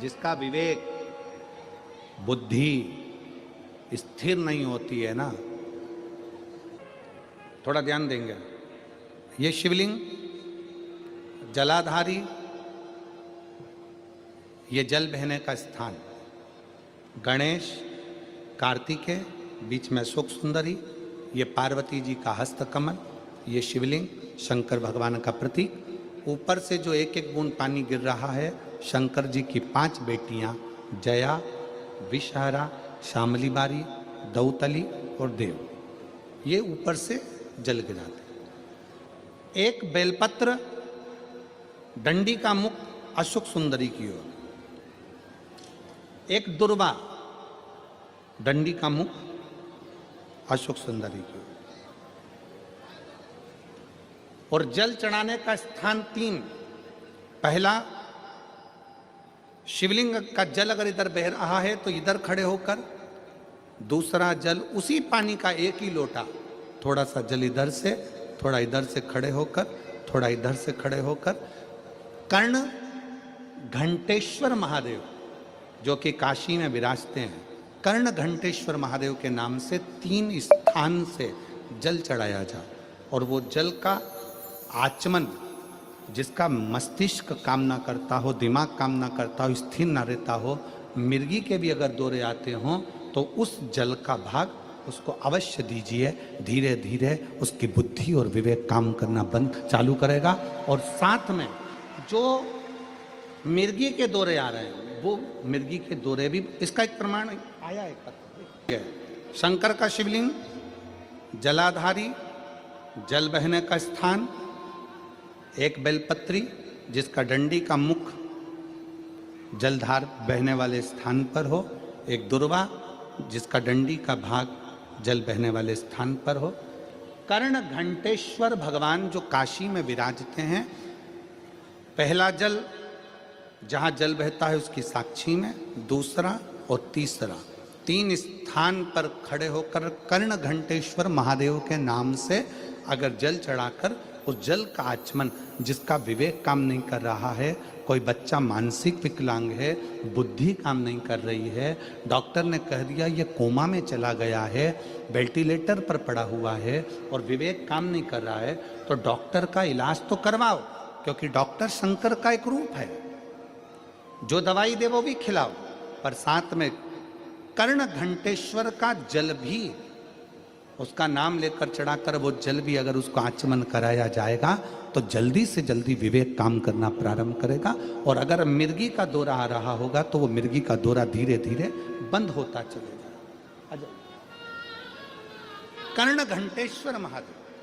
जिसका विवेक बुद्धि स्थिर नहीं होती है ना, थोड़ा ध्यान देंगे। ये शिवलिंग जलाधारी, ये जल बहने का स्थान, गणेश कार्तिकेय, बीच में अशोक सुंदरी, ये पार्वती जी का हस्त कमल, ये शिवलिंग शंकर भगवान का प्रतीक। ऊपर से जो एक एक बूंद पानी गिर रहा है, शंकर जी की 5 बेटियां जया, विषहरा, शामली बारी, दौतली और देव, ये ऊपर से जल गिराते। एक बेलपत्र, डंडी का मुख अशोक सुंदरी की ओर, एक दुर्वा, डंडी का मुख अशोक सुंदरी की ओर, और जल चढ़ाने का स्थान 3। पहला, शिवलिंग का जल अगर इधर बह रहा है तो इधर खड़े होकर, दूसरा जल उसी पानी का एक ही लोटा, थोड़ा सा जल इधर से, थोड़ा इधर से खड़े होकर, थोड़ा इधर से खड़े होकर, कर्ण घंटेश्वर महादेव जो कि काशी में विराजते हैं, कर्ण घंटेश्वर महादेव के नाम से 3 स्थान से जल चढ़ाया जाए। और वो जल का आचमन, जिसका मस्तिष्क काम ना करता हो, दिमाग काम ना करता हो, स्थिर ना रहता हो, मिर्गी के भी अगर दौरे आते हों तो उस जल का भाग उसको अवश्य दीजिए। धीरे धीरे उसकी बुद्धि और विवेक काम करना चालू करेगा। और साथ में जो मिर्गी के दौरे आ रहे हैं, वो मिर्गी के दौरे भी, इसका एक प्रमाण आया है। शंकर का शिवलिंग जलाधारी, जल बहने का स्थान, एक बेलपत्री जिसका डंडी का मुख जलधार बहने वाले स्थान पर हो, एक दुर्वा जिसका डंडी का भाग जल बहने वाले स्थान पर हो, कर्ण घंटेश्वर भगवान जो काशी में विराजते हैं। पहला जल जहाँ जल बहता है उसकी साक्षी में, दूसरा और तीसरा, 3 स्थान पर खड़े होकर कर्ण घंटेश्वर महादेव के नाम से अगर जल चढ़ाकर उस जल का आचमन, जिसका विवेक काम नहीं कर रहा है, कोई बच्चा मानसिक विकलांग है, बुद्धि काम नहीं कर रही है, डॉक्टर ने कह दिया ये कोमा में चला गया है, वेंटिलेटर पर पड़ा हुआ है और विवेक काम नहीं कर रहा है, तो डॉक्टर का इलाज तो करवाओ, क्योंकि डॉक्टर शंकर का एक रूप है। जो दवाई दे वो भी खिलाओ, पर साथ में कर्ण घंटेश्वर का जल भी, उसका नाम लेकर चढ़ाकर वो जल भी अगर उसको आचमन कराया जाएगा तो जल्दी से जल्दी विवेक काम करना प्रारंभ करेगा। और अगर मिर्गी का दौरा आ रहा होगा तो वो मिर्गी का दौरा धीरे धीरे बंद होता चलेगा। कर्ण घंटेश्वर महादेव